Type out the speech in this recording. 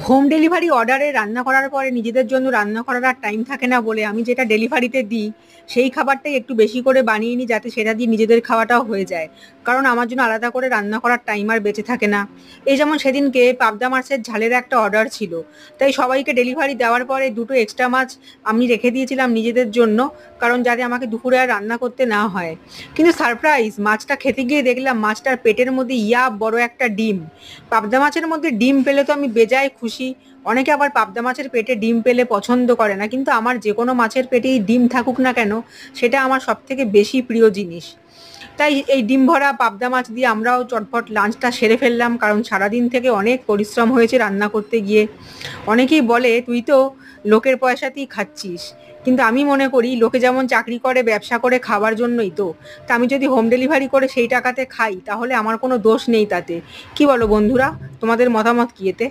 Home delivery অর্ডারে রান্না করার পরে নিজেদের জন্য রান্না করার আর টাইম থাকে না বলে আমি যেটা ডেলিভারিতে দিই সেই খাবারটাই একটু বেশি করে বানিয়ে নিই, যাতে সেটা দিয়ে নিজেদের খাওয়াটাও হয়ে যায়। কারণ আমার জন্য আলাদা করে রান্না করার টাইম আর বেঁচে থাকে না। এই যেমন সেদিনকে পাবদা মাছের ঝালের একটা অর্ডার ছিল, তাই সবাইকে ডেলিভারি দেওয়ার পরে দুটো এক্সট্রা মাছ আমি রেখে দিয়েছিলাম নিজেদের জন্য, কারণ যাতে আমাকে দুপুরে আর রান্না করতে না হয়। কিন্তু সারপ্রাইজ, মাছটা খেতে গিয়ে দেখলাম মাছটার পেটের মধ্যে বড় একটা ডিম। পাবদা মাছের মধ্যে ডিম পেলে তো আমি বেজায় খুশি। অনেকে আবার পাবদা মাছের পেটে ডিম পেলে পছন্দ করে না, কিন্তু আমার যে কোনো মাছের পেটেই ডিম থাকুক না কেন, সেটা আমার সব থেকে বেশি প্রিয় জিনিস। তাই এই ডিম ভরা পাবদা মাছ দিয়ে আমরাও চটপট লাঞ্চটা সেরে ফেললাম, কারণ সারাদিন থেকে অনেক পরিশ্রম হয়েছে রান্না করতে গিয়ে। অনেকেই বলে তুই তো লোকের পয়সাতেই খাচ্ছিস, কিন্তু আমি মনে করি লোকে যেমন চাকরি করে ব্যবসা করে খাওয়ার জন্যই তো। তা আমি যদি হোম ডেলিভারি করে সেই টাকাতে খাই তাহলে আমার কোনো দোষ নেই তাতে। কি বলো বন্ধুরা, তোমাদের মতামত কি এতে?